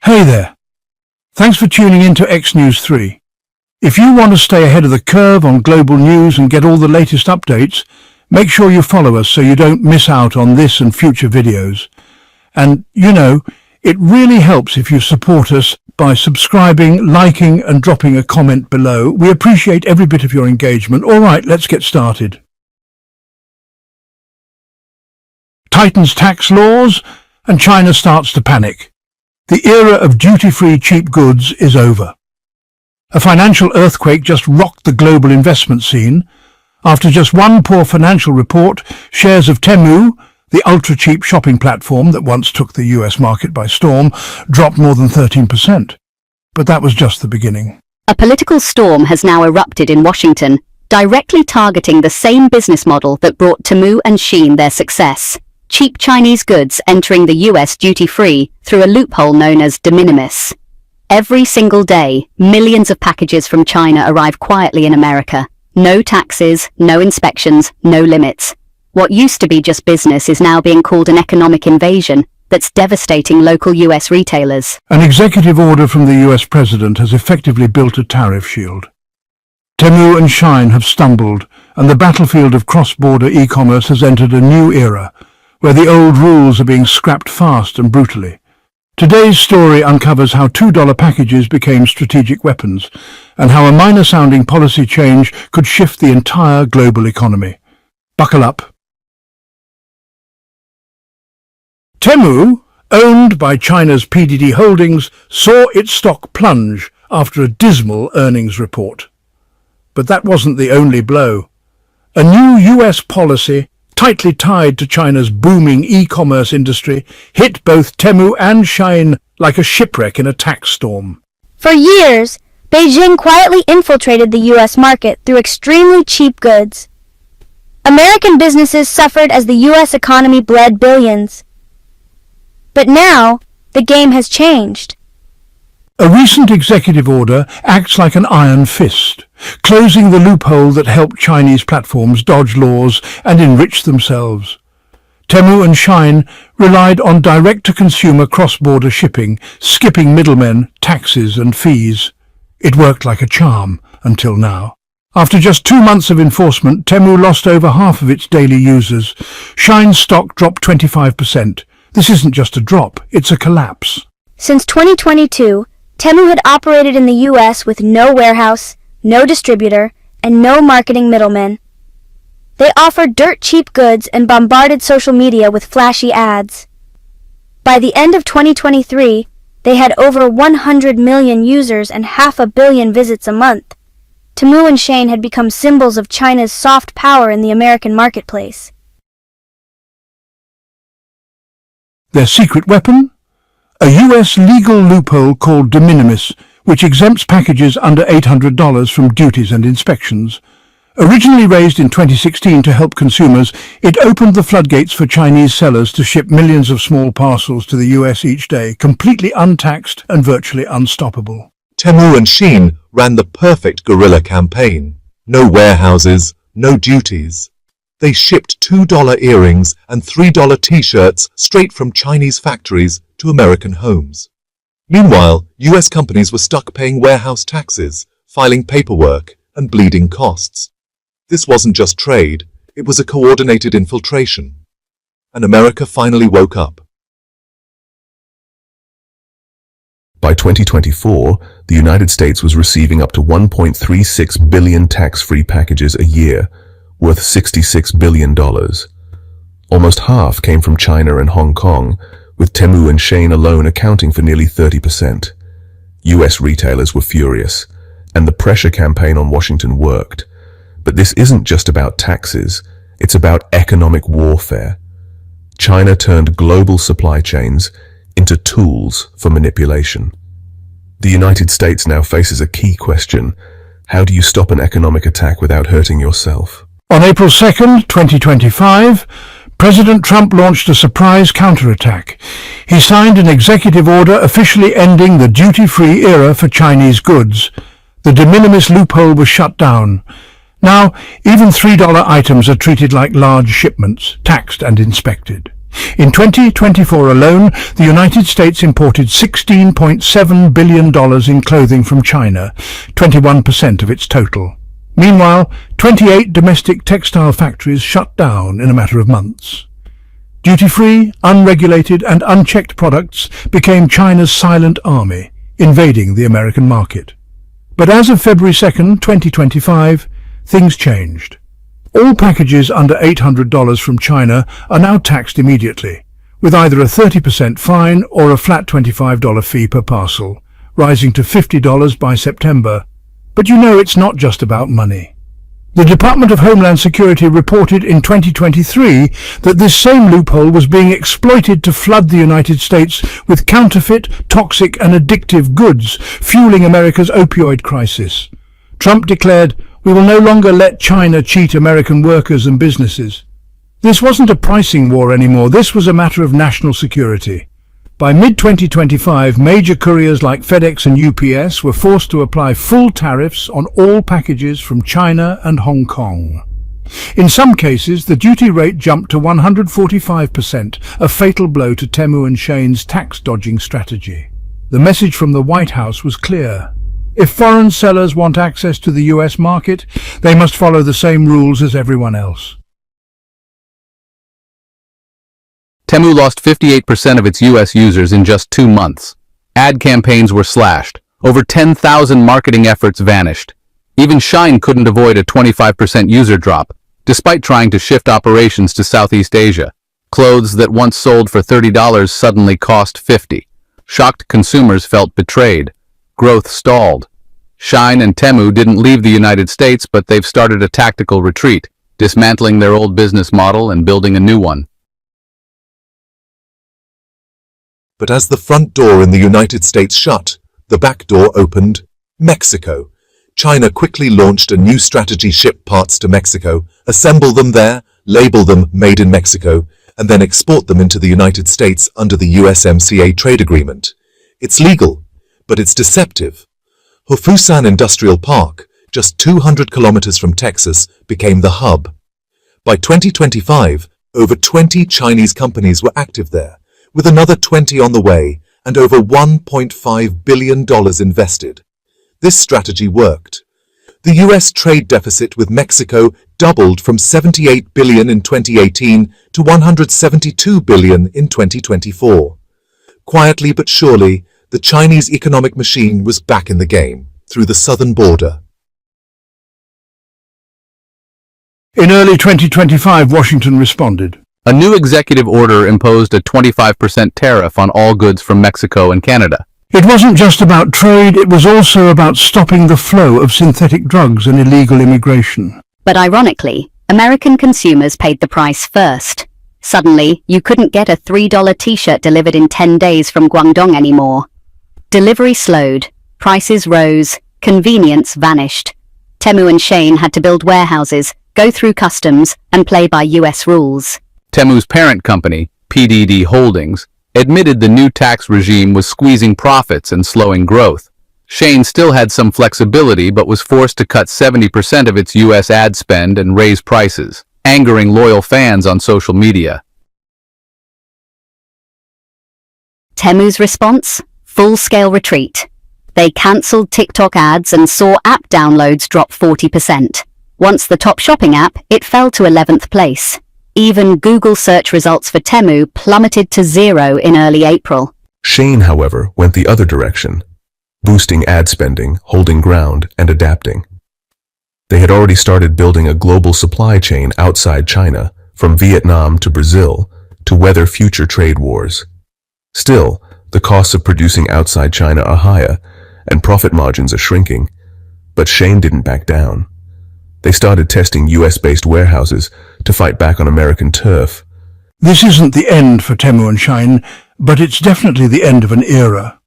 Hey there. Thanks for tuning in to X News 3. If you want to stay ahead of the curve on global news and get all the latest updates, make sure you follow us so you don't miss out on this and future videos. And, it really helps if you support us by subscribing, liking and dropping a comment below. We appreciate every bit of your engagement. All right, let's get started. Tightens tax laws and China starts to panic. The era of duty-free cheap goods is over. A financial earthquake just rocked the global investment scene. After just one poor financial report, shares of Temu, the ultra-cheap shopping platform that once took the US market by storm, dropped more than 13%. But that was just the beginning. A political storm has now erupted in Washington, directly targeting the same business model that brought Temu and Shein their success. Cheap Chinese goods entering the US duty-free through a loophole known as Minimis. Every single day, millions of packages from China arrive quietly in America. No taxes, no inspections, no limits. What used to be just business is now being called an economic invasion that's devastating local US retailers. An executive order from the US president has effectively built a tariff shield. Temu and Shein have stumbled, and the battlefield of cross-border e-commerce has entered a new era, where the old rules are being scrapped fast and brutally. Today's story uncovers how $2 packages became strategic weapons, and how a minor-sounding policy change could shift the entire global economy. Buckle up. Temu, owned by China's PDD Holdings, saw its stock plunge after a dismal earnings report. But that wasn't the only blow. A new US policy, tightly tied to China's booming e-commerce industry, hit both Temu and Shein like a shipwreck in a tax storm. For years, Beijing quietly infiltrated the US market through extremely cheap goods. American businesses suffered as the US economy bled billions. But now, the game has changed. A recent executive order acts like an iron fist, closing the loophole that helped Chinese platforms dodge laws and enrich themselves. Temu and Shein relied on direct-to-consumer cross-border shipping, skipping middlemen, taxes and fees. It worked like a charm until now. After just 2 months of enforcement, Temu lost over half of its daily users. Shein's stock dropped 25%. This isn't just a drop, it's a collapse. Since 2022, Temu had operated in the US with no warehouse, no distributor, and no marketing middlemen. They offered dirt-cheap goods and bombarded social media with flashy ads. By the end of 2023, they had over 100 million users and 500 million visits a month. Temu and Shein had become symbols of China's soft power in the American marketplace. Their secret weapon? A US legal loophole called de minimis, which exempts packages under $800 from duties and inspections. Originally raised in 2016 to help consumers, it opened the floodgates for Chinese sellers to ship millions of small parcels to the US each day, completely untaxed and virtually unstoppable. Temu and Shein ran the perfect guerrilla campaign. No warehouses, no duties. They shipped $2 earrings and $3 t-shirts straight from Chinese factories to American homes. Meanwhile, US companies were stuck paying warehouse taxes, filing paperwork, and bleeding costs. This wasn't just trade, it was a coordinated infiltration. And America finally woke up. By 2024, the United States was receiving up to 1.36 billion tax-free packages a year, worth $66 billion. Almost half came from China and Hong Kong, with Temu and Shein alone accounting for nearly 30%. US retailers were furious, and the pressure campaign on Washington worked. But this isn't just about taxes, it's about economic warfare. China turned global supply chains into tools for manipulation. The United States now faces a key question. How do you stop an economic attack without hurting yourself? On April 2nd, 2025, President Trump launched a surprise counterattack. He signed an executive order officially ending the duty-free era for Chinese goods. The de minimis loophole was shut down. Now, even $3 items are treated like large shipments, taxed and inspected. In 2024 alone, the United States imported $16.7 billion in clothing from China, 21% of its total. Meanwhile, 28 domestic textile factories shut down in a matter of months. Duty-free, unregulated and unchecked products became China's silent army, invading the American market. But as of February 2nd, 2025, things changed. All packages under $800 from China are now taxed immediately, with either a 30% fine or a flat $25 fee per parcel, rising to $50 by September. But you know it's not just about money. The Department of Homeland Security reported in 2023 that this same loophole was being exploited to flood the United States with counterfeit, toxic and addictive goods, fueling America's opioid crisis. Trump declared, "We will no longer let China cheat American workers and businesses." This wasn't a pricing war anymore, this was a matter of national security. By mid-2025, major couriers like FedEx and UPS were forced to apply full tariffs on all packages from China and Hong Kong. In some cases, the duty rate jumped to 145%, a fatal blow to Temu and Shein's tax-dodging strategy. The message from the White House was clear. If foreign sellers want access to the US market, they must follow the same rules as everyone else. Temu lost 58% of its US users in just 2 months. Ad campaigns were slashed. Over 10,000 marketing efforts vanished. Even Shein couldn't avoid a 25% user drop, despite trying to shift operations to Southeast Asia. Clothes that once sold for $30 suddenly cost $50. Shocked consumers felt betrayed. Growth stalled. Shein and Temu didn't leave the United States, but they've started a tactical retreat, dismantling their old business model and building a new one. But as the front door in the United States shut, the back door opened. Mexico. China quickly launched a new strategy: ship parts to Mexico, assemble them there, label them Made in Mexico, and then export them into the United States under the USMCA trade agreement. It's legal, but it's deceptive. Hufusan Industrial Park, just 200 kilometers from Texas, became the hub. By 2025, over 20 Chinese companies were active there, with another 20 on the way and over $1.5 billion invested. This strategy worked. The US trade deficit with Mexico doubled from $78 billion in 2018 to $172 billion in 2024. Quietly but surely, the Chinese economic machine was back in the game through the southern border. In early 2025, Washington responded. A new executive order imposed a 25% tariff on all goods from Mexico and Canada. It wasn't just about trade, it was also about stopping the flow of synthetic drugs and illegal immigration. But ironically, American consumers paid the price first. Suddenly, you couldn't get a $3 t-shirt delivered in 10 days from Guangdong anymore. Delivery slowed, prices rose, convenience vanished. Temu and Shein had to build warehouses, go through customs, and play by US rules. Temu's parent company, PDD Holdings, admitted the new tax regime was squeezing profits and slowing growth. Shein still had some flexibility but was forced to cut 70% of its US ad spend and raise prices, angering loyal fans on social media. Temu's response? Full-scale retreat. They cancelled TikTok ads and saw app downloads drop 40%. Once the top shopping app, it fell to 11th place. Even Google search results for Temu plummeted to 0 in early April. Shein, however, went the other direction, boosting ad spending, holding ground, and adapting. They had already started building a global supply chain outside China, from Vietnam to Brazil, to weather future trade wars. Still, the costs of producing outside China are higher, and profit margins are shrinking. But Shein didn't back down. They started testing US-based warehouses to fight back on American turf. This isn't the end for Temu and Shein, but it's definitely the end of an era.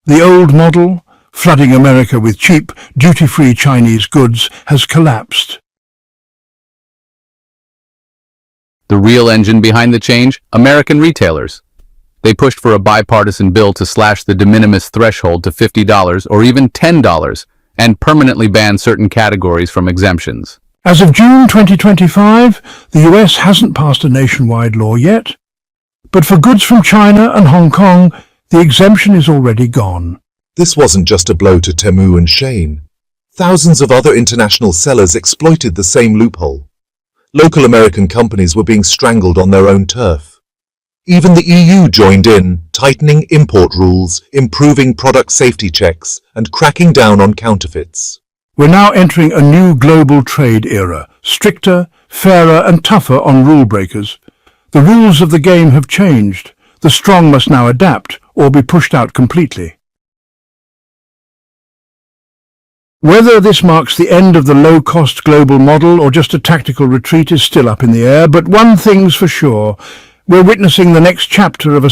The old model, flooding America with cheap, duty-free Chinese goods, has collapsed. The real engine behind the change? American retailers. They pushed for a bipartisan bill to slash the de minimis threshold to $50 or even $10 and permanently ban certain categories from exemptions. As of June 2025, the US hasn't passed a nationwide law yet, But for goods from China and Hong Kong, the exemption is already gone. This wasn't just a blow to Temu and Shein. Thousands of other international sellers exploited the same loophole. Local American companies were being strangled on their own turf. Even the EU joined in, tightening import rules, improving product safety checks, and cracking down on counterfeits. We're now entering a new global trade era, stricter, fairer and tougher on rule breakers. The rules of the game have changed. The strong must now adapt or be pushed out completely. Whether this marks the end of the low-cost global model or just a tactical retreat is still up in the air, but one thing's for sure, we're witnessing the next chapter of a